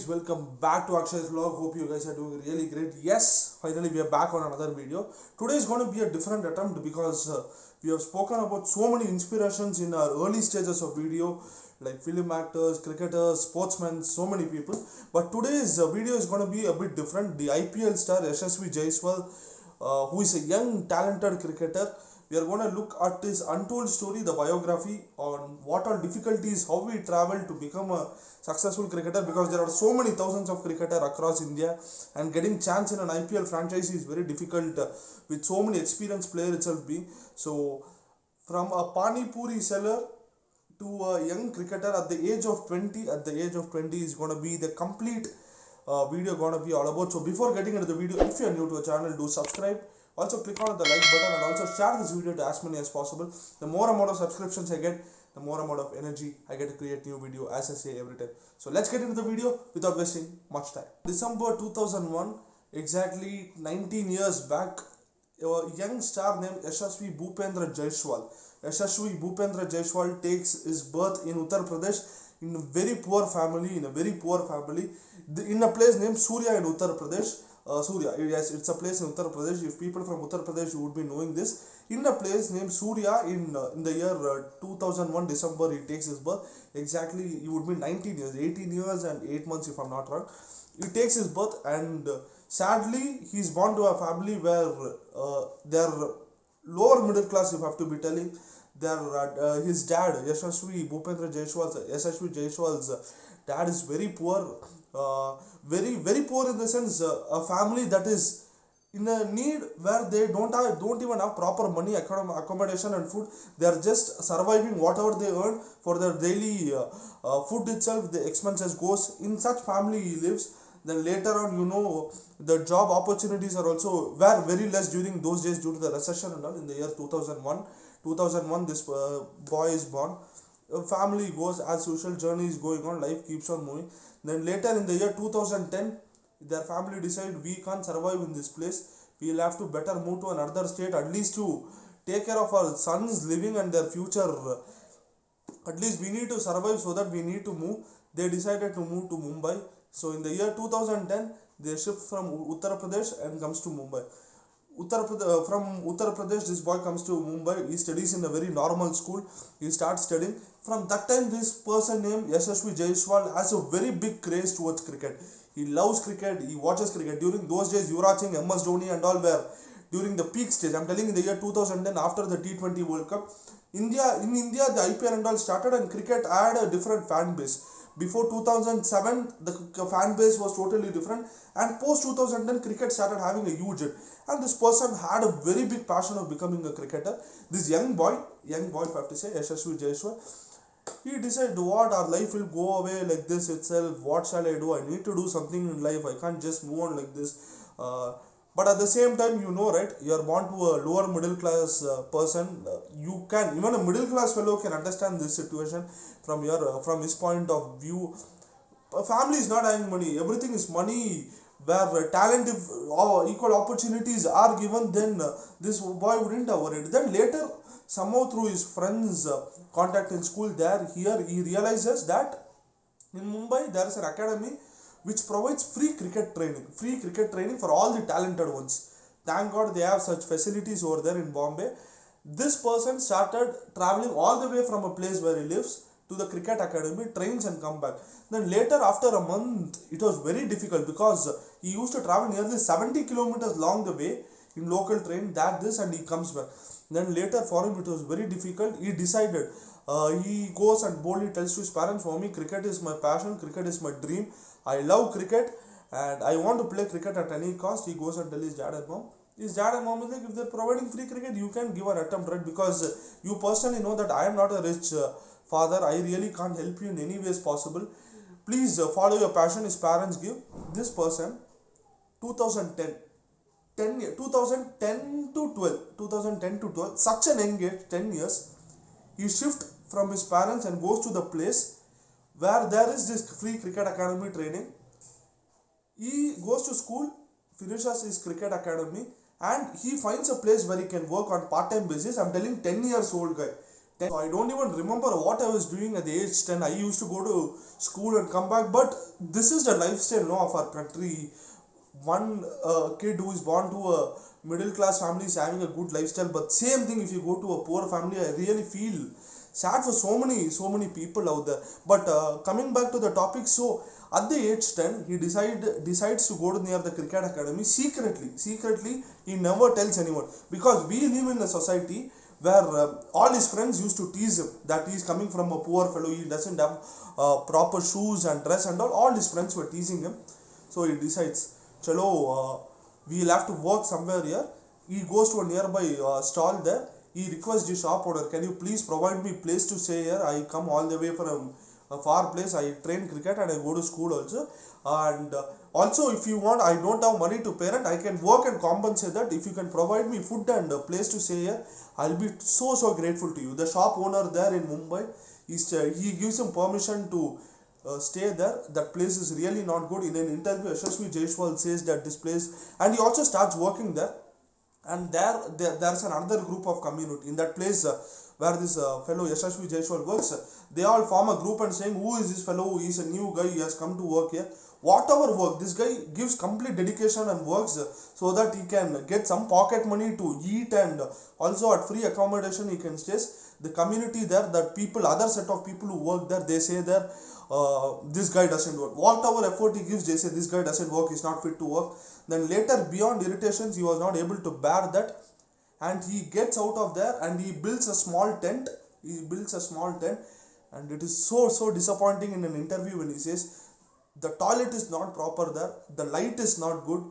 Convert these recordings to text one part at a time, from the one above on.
welcome back to Akshay's vlog. Hope you guys are doing really great. Yes, finally we are back on another video. Today is going to be a different attempt because we have spoken about so many inspirations in our early stages of video, like film actors, cricketers, sportsmen, so many people. But today's video is going to be a bit different. The IPL star Yashasvi Jaiswal, who is a young talented cricketer. We are going to look at his untold story, the biography on what are difficulties, how we travel to become a successful cricketer, because there are so many thousands of cricketers across India and getting chance in an IPL franchise is very difficult with so many experienced players itself being. So from a panipuri seller to a young cricketer at the age of 20, is going to be the complete video going to be all about. So before getting into the video, if you are new to the channel, do subscribe. Also click on the like button and also share this video to as many as possible. The more amount of subscriptions I get, the more amount of energy I get to create new video, as I say every time. So let's get into the video without wasting much time. December 2001, exactly 19 years back, a young star named Yashasvi Jaiswal. Yashasvi Jaiswal takes his birth in Uttar Pradesh in a very poor family, in a place named Surya in Uttar Pradesh. Surya, yes, it's a place in Uttar Pradesh. If people from Uttar Pradesh would be knowing this, in a place named Surya in the year 2001 December he takes his birth. Exactly, he would be 19 years, 18 years and 8 months if I'm not wrong. He takes his birth and sadly he's born to a family where they're lower middle class, if I have to be telling. His dad, Yashasvi Jaiswal's dad is very poor. Very poor in the sense a family that is in a need where they don't even have proper money, accommodation and food. They are just surviving whatever they earn for their daily food itself. The expenses goes in such family he lives. Then later on, the job opportunities are also were very less during those days due to the recession and all. In the year 2001 this boy is born. Family goes as usual, journey is going on, life keeps on moving. Then later in the year 2010, their family decide we can't survive in this place, we'll have to better move to another state, at least to take care of our sons living and their future. At least we need to survive, so that we need to move. They decided to move to Mumbai. So in the year 2010 they shift from Uttar Pradesh and comes to Mumbai. From Uttar Pradesh, this boy comes to Mumbai. He studies in a very normal school. He starts studying. From that time, this person named Yashasvi Jaiswal has a very big craze towards cricket. He loves cricket. He watches cricket. During those days, Yuvraj Singh, MS Dhoni and all were during the peak stage. I'm telling you, in the year 2010, after the T20 World Cup, in India, the IPL and all started, and cricket had a different fan base. Before 2007, the fan base was totally different, and post 2010, cricket started having a huge hit. And this person had a very big passion of becoming a cricketer. This young boy, if I have to say, Yashasvi Jaiswal, he decided, what, our life will go away like this itself. What shall I do? I need to do something in life. I can't just move on like this. But at the same time, right, you are born to a lower middle class person. Even a middle class fellow can understand this situation from his point of view. A family is not having money. Everything is money. Where talent, if equal opportunities are given, then this boy wouldn't have worried. Then later, somehow through his friends' contact in school, he realizes that in Mumbai there is an academy which provides free cricket training for all the talented ones. Thank God they have such facilities over there in Bombay. This person started traveling all the way from a place where he lives to the cricket academy, trains and come back. Then later, after a month, it was very difficult because he used to travel nearly 70 kilometers along the way in local train, and he comes back. Then later for him it was very difficult. He decided, he goes and boldly tells to his parents, for me cricket is my passion, cricket is my dream, I love cricket and I want to play cricket at any cost. He goes and tells his dad and mom. His dad and mom is like, if they're providing free cricket, you can give an attempt, right? Because you personally know that I am not a rich father, I really can't help you in any ways possible. Please follow your passion. His parents give. This person, 2010 to 12, such an young age, 10 years, he shifts from his parents and goes to the place where there is this free cricket academy training. He goes to school, finishes his cricket academy, and he finds a place where he can work on part-time basis. I'm telling 10 years old guy. 10. So I don't even remember what I was doing at the age 10. I used to go to school and come back, but this is the lifestyle no, of our country. One kid who is born to a middle class family is having a good lifestyle, but same thing if you go to a poor family, I really feel sad for so many people out there. But coming back to the topic, so at the age 10 he decides to go to near the cricket academy secretly. He never tells anyone, because we live in a society where all his friends used to tease him that he is coming from a poor fellow, he doesn't have proper shoes and dress and all his friends were teasing him. So he decides, chalo, we'll have to work somewhere here. He goes to a nearby stall there. He requests the shop owner, can you please provide me place to stay here? I come all the way from a far place. I train cricket and I go to school also. And also, if you want, I don't have money to parent. I can work and compensate that. If you can provide me food and place to stay here, I'll be so grateful to you. The shop owner there in Mumbai, he gives him permission to stay there. That place is really not good. In an interview, Yashasvi Jaiswal says that this place, and he also starts working there. And there's another group of community in that place where this fellow Yashasvi Jaiswal works. They all form a group and saying, who is this fellow? He is a new guy, he has come to work here. Whatever work, this guy gives complete dedication and works so that he can get some pocket money to eat, and also at free accommodation he can stay. The community there, that people, other set of people who work there, they say that this guy doesn't work. Whatever effort he gives, they say this guy doesn't work, he's not fit to work. Then later, beyond irritations, he was not able to bear that, and he gets out of there and he builds a small tent. And it is so disappointing in an interview when he says the toilet is not proper there, the light is not good.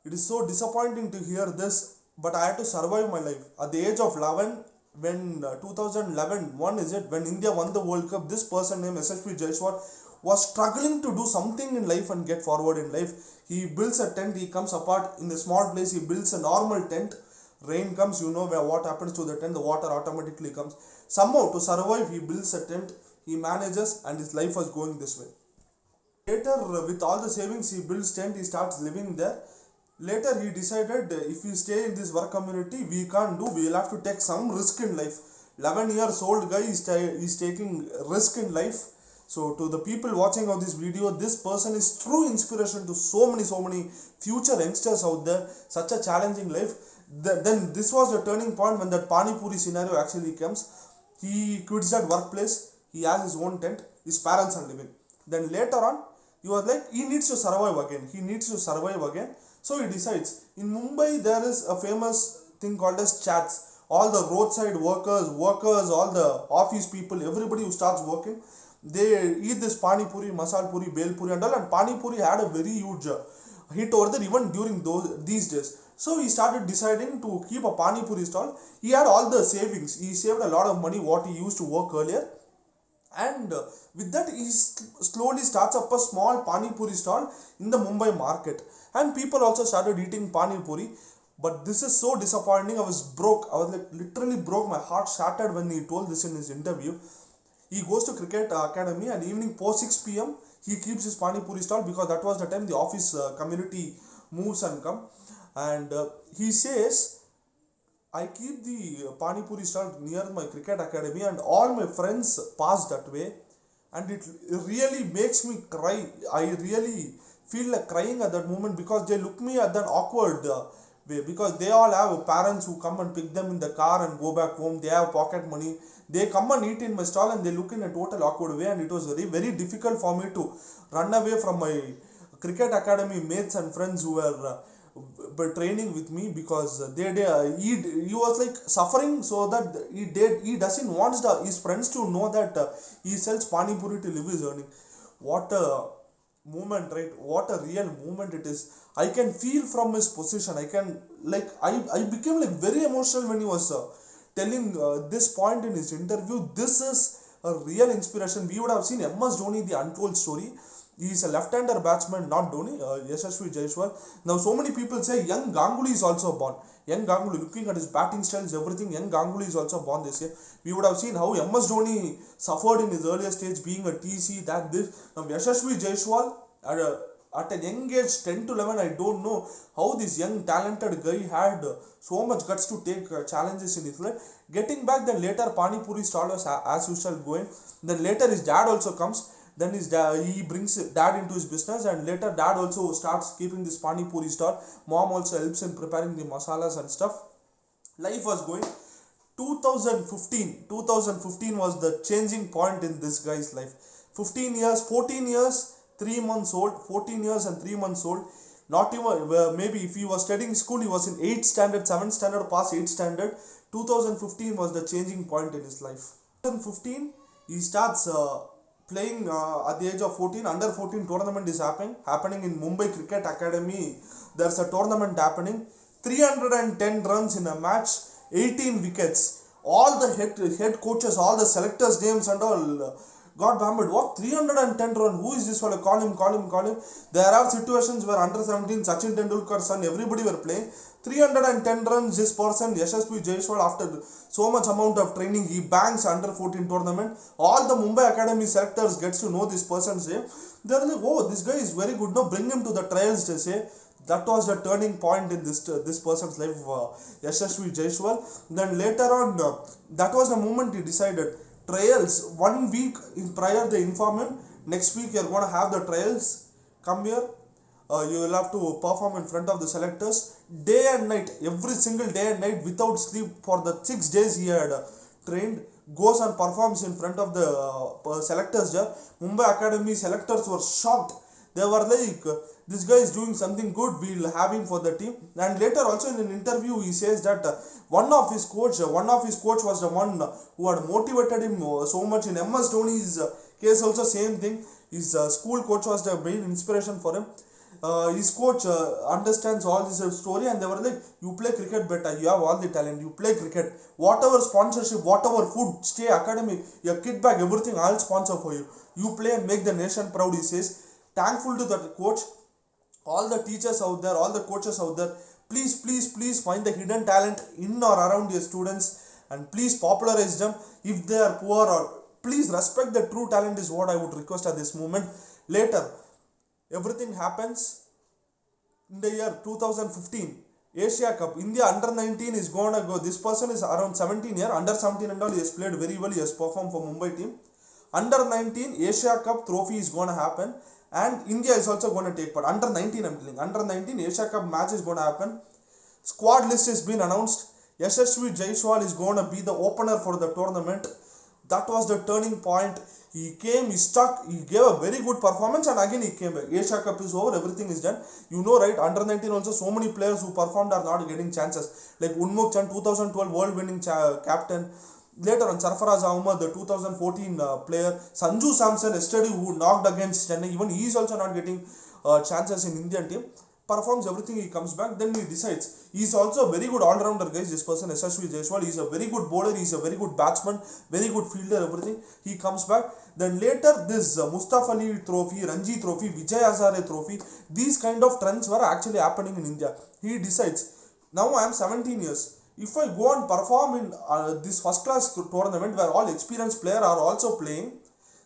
It is so disappointing to hear this, but I had to survive my life. At the age of 11, when 2011, when India won the World Cup, this person named Yashasvi Jaiswal was struggling to do something in life and get forward in life. He builds a tent, he comes apart in a small place, he builds a normal tent. Rain comes, you know what happens to the tent, the water automatically comes. Somehow to survive, he builds a tent, he manages, and his life was going this way. Later, with all the savings, he builds tent, he starts living there. Later, he decided if we stay in this work community, we will have to take some risk in life. 11 years old guy is taking risk in life. So to the people watching on this video, this person is true inspiration to so many future youngsters out there. Such a challenging life. Then this was the turning point when that panipuri scenario actually comes. He quits that workplace. He has his own tent. His parents are living. Then later on, he was like, he needs to survive again. So he decides, in Mumbai there is a famous thing called as chats. All the roadside workers, all the office people, everybody who starts working, they eat this panipuri, masal puri, bel puri and all. And panipuri had a very huge hit over there even during these days. So he started deciding to keep a panipuri stall. He had all the savings. He saved a lot of money what he used to work earlier. And with that, he slowly starts up a small panipuri stall in the Mumbai market. And people also started eating panipuri. But this is so disappointing. I was broke. I was like literally broke. My heart shattered when he told this in his interview. He goes to cricket academy, and evening post 6 p.m. he keeps his panipuri stall, because that was the time the office community moves and come. And he says, I keep the panipuri stall near my cricket academy, and all my friends pass that way, and it really makes me cry. I really feel like crying at that moment, because they look me at that awkward way, because they all have parents who come and pick them in the car and go back home. They have pocket money. They come and eat in my stall, and they look in a total awkward way, and it was very difficult for me to run away from my cricket academy mates and friends who were training with me, because he was like suffering, so that he doesn't want his friends to know that he sells panipuri to live his earning. What a moment, right? What a real moment it is. I can feel from his position. I became like very emotional when he was telling this point in his interview. This is a real inspiration. We would have seen MS Dhoni, the untold story. He is a left-hander batsman, not Dhoni, Yashasvi Jaiswal. Now, so many people say young Ganguly is also born. Young Ganguly, looking at his batting styles, everything, young Ganguly is also born this year. We would have seen how MS Dhoni suffered in his earlier stage, being a TC, that this. Now, Yashasvi Jaiswal, at a young age, 10 to 11, I don't know how this young talented guy had so much guts to take challenges in his life. Getting back, then later panipuri stall was as usual going. Then later his dad also comes. Then he brings dad into his business, and later dad also starts keeping this panipuri stall. Mom also helps in preparing the masalas and stuff. Life was going. 2015 was the changing point in this guy's life. 14 years 3 months old, 14 years and 3 months old. Not even maybe if he was studying school, he was in 8th standard, 7th standard, past 8th standard. 2015 was the changing point in his life. 2015 he starts playing at the age of 14. Under 14 tournament is happening in Mumbai Cricket Academy. There's a tournament happening. 310 runs in a match, 18 wickets. All the head coaches, all the selectors' names and all got hammered. What? 310 runs? Who is this fellow? Call him. There are situations where under 17, Sachin Tendulkar's son, everybody were playing. 310 runs, this person, Yashasvi Jaiswal, after so much amount of training, he bangs under 14 tournament. All the Mumbai Academy selectors gets to know this person's name. They're like, oh, this guy is very good. Now bring him to the trials, they say. That was the turning point in this person's life, Yashasvi Jaiswal. Then later on, that was the moment he decided. Trials, 1 week prior they inform him, next week you're going to have the trials, come here, you will have to perform in front of the selectors. Day and night, every single day and night, without sleep, for the 6 days he had trained, goes and performs in front of the selectors there. Mumbai Academy selectors were shocked. They were like, this guy is doing something good, we'll have him for the team. And later also in an interview he says that one of his coach was the one who had motivated him so much. In MS Dhoni's case also same thing. His school coach was the main inspiration for him. His coach understands all this story, and they were like, you play cricket better, you have all the talent, you play cricket, whatever sponsorship, whatever food, stay academy, your kit bag, everything I'll sponsor for you. You play and make the nation proud, he says. Thankful to that coach. All the teachers out there, all the coaches out there, please find the hidden talent in or around your students, and please popularize them. If they are poor, or please respect the true talent is what I would request at this moment. Later, everything happens in the year 2015. Asia Cup, India under 19 is going to go. This person is around 17 years, under 17 and all, he has played very well, he has performed for Mumbai team. Under 19 Asia Cup trophy is going to happen, and India is also going to take part. Under 19, I'm telling, under 19 Asia Cup match is going to happen. Squad list has been announced. Yashasvi Jaiswal is going to be the opener for the tournament. That was the turning point. He came, he stuck, he gave a very good performance, and again he came back. Asia Cup is over, everything is done. You know, right? Under 19 also, so many players who performed are not getting chances. Like Unmukh Chand, 2012 world winning captain. Later on, Sarfaraz Ahmad, the 2014 player. Sanju Samson, yesterday, who knocked against Chennai, even he is also not getting chances in Indian team. Performs everything, he comes back, then he decides. He is also a very good all-rounder, guys. This person, Yashasvi Jaiswal, he is a very good bowler, he is a very good batsman, very good fielder, everything. He comes back. Then later, this Mustafa Ali trophy, Ranji trophy, Vijay Hazare trophy, these kind of trends were actually happening in India. He decides, now I am 17 years. If I go and perform in this first-class tournament where all experienced players are also playing,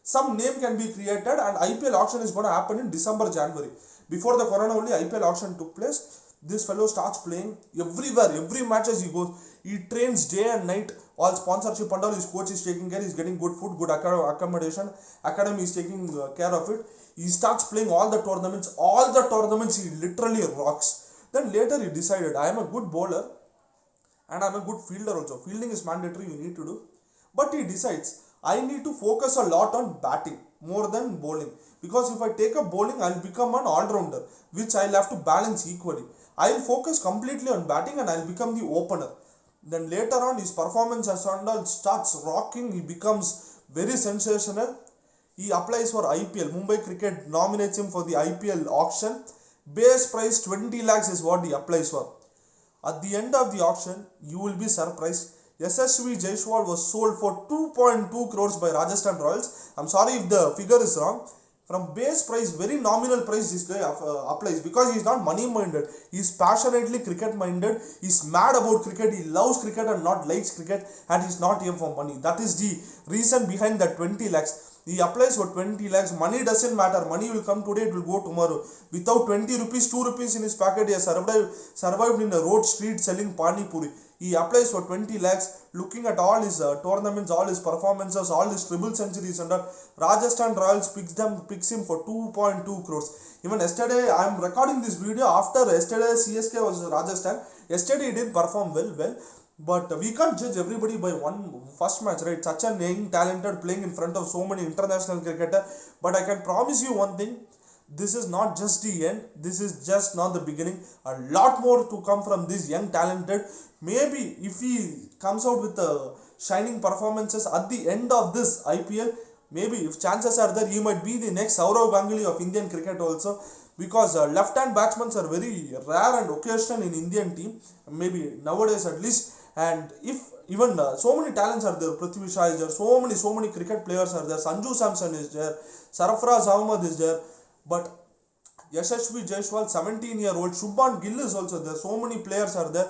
some name can be created, and IPL auction is going to happen in December, January. Before the corona only, IPL auction took place. This fellow starts playing everywhere, every matches he goes. He trains day and night. All sponsorship and all, his coach is taking care. He's getting good food, good accommodation. Academy is taking care of it. He starts playing all the tournaments. All the tournaments he literally rocks. Then later he decided, I am a good bowler and I'm a good fielder also. Fielding is mandatory, you need to do. But he decides, I need to focus a lot on batting more than bowling. Because if I take up bowling, I'll become an all-rounder, which I'll have to balance equally. I'll focus completely on batting and I'll become the opener. Then later on, his performance as Sandal starts rocking. He becomes very sensational. He applies for IPL. Mumbai Cricket nominates him for the IPL auction. Base price 20 lakhs is what he applies for. At the end of the auction, you will be surprised. Yashasvi Jaiswal was sold for 2.2 crores by Rajasthan Royals. I'm sorry if the figure is wrong. From base price, very nominal price, this guy applies, because he is not money minded. He is passionately cricket minded. He is mad about cricket. He loves cricket and not likes cricket, and he is not here for money. That is the reason behind that 20 lakhs. He applies for 20 lakhs. Money doesn't matter. Money will come today, it will go tomorrow. Without 20 rupees, 2 rupees in his pocket, he has survived in the road street selling panipuri. He applies for 20 lakhs. Looking at all his tournaments, all his performances, all his triple centuries, and Rajasthan Royals picks him for 2.2 crores. Even yesterday, I am recording this video after yesterday CSK was Rajasthan. Yesterday he didn't perform well. But we can't judge everybody by one first match, right? Such a young, talented, playing in front of so many international cricketers. But I can promise you one thing: this is not just the end. This is just not the beginning. A lot more to come from this young, talented. Maybe if he comes out with shining performances at the end of this IPL, maybe if chances are there, he might be the next Sourav Ganguly of Indian cricket also. Because left-hand batsmen are very rare and occasional in Indian team. Maybe nowadays at least. And if even so many talents are there, Prithvi Shah is there, so many cricket players are there, Sanju Samson is there, Sarfraz Ahmed is there, but Yashasvi Jaiswal, 17-year-old, Shubman Gill is also there, so many players are there,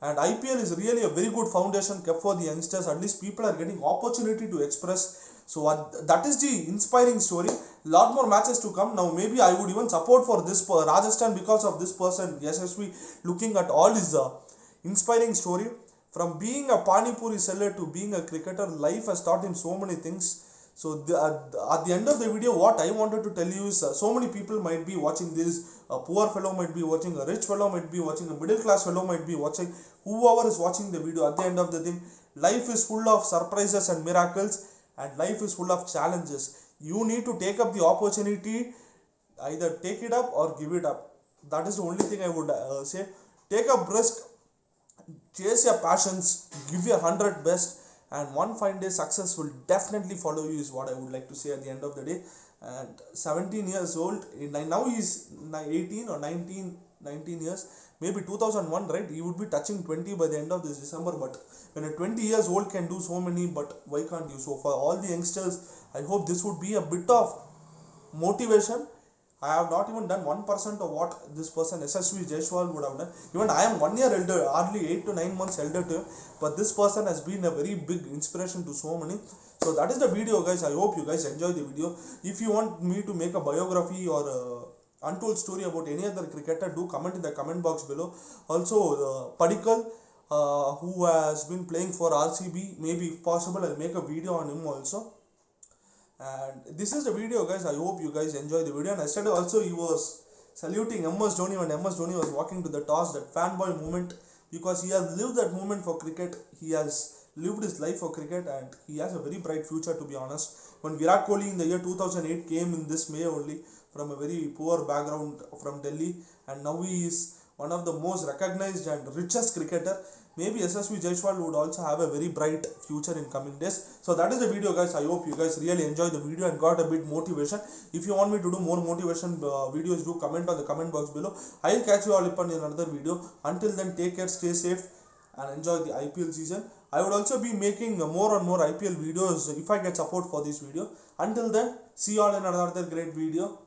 and IPL is really a very good foundation kept for the youngsters. At least people are getting opportunity to express. So that is the inspiring story. Lot more matches to come. Now maybe I would even support for this Rajasthan because of this person, Yashasvi, looking at all his inspiring story. From being a panipuri seller to being a cricketer, life has taught him so many things. So at the end of the video, what I wanted to tell you is so many people might be watching this. A poor fellow might be watching, a rich fellow might be watching, a middle class fellow might be watching. Whoever is watching the video, at the end of the thing, life is full of surprises and miracles, and life is full of challenges. You need to take up the opportunity, either take it up or give it up. That is the only thing I would say. Take a risk. Chase your passions, give your 100 best, and one fine day success will definitely follow you, is what I would like to say at the end of the day. And 17 years old, now he is 18 or 19 years, maybe 2001, right? He would be touching 20 by the end of this December. But when a 20 years old can do so many, but why can't you? So for all the youngsters, I hope this would be a bit of motivation. I have not even done 1% of what this person Yashasvi Jaiswal would have done. Even I am 1 year elder, hardly 8 to 9 months elder to him. But this person has been a very big inspiration to so many. So that is the video, guys. I hope you guys enjoy the video. If you want me to make a biography or untold story about any other cricketer, do comment in the comment box below. Also, Padikal, who has been playing for RCB, maybe if possible I'll make a video on him also. And this is the video, guys. I hope you guys enjoy the video. And yesterday also he was saluting MS Dhoni when MS Dhoni was walking to the toss, that fanboy moment, because he has lived that moment for cricket. He has lived his life for cricket, and he has a very bright future, to be honest. When Virat Kohli in the year 2008 came in this May only from a very poor background from Delhi, and now he is one of the most recognized and richest cricketer. Maybe Yashasvi Jaiswal would also have a very bright future in coming days. So that is the video, guys. I hope you guys really enjoyed the video and got a bit motivation. If you want me to do more motivation videos, do comment on the comment box below. I will catch you all up on another video. Until then, take care, stay safe, and enjoy the IPL season. I would also be making more and more IPL videos if I get support for this video. Until then, see you all in another great video.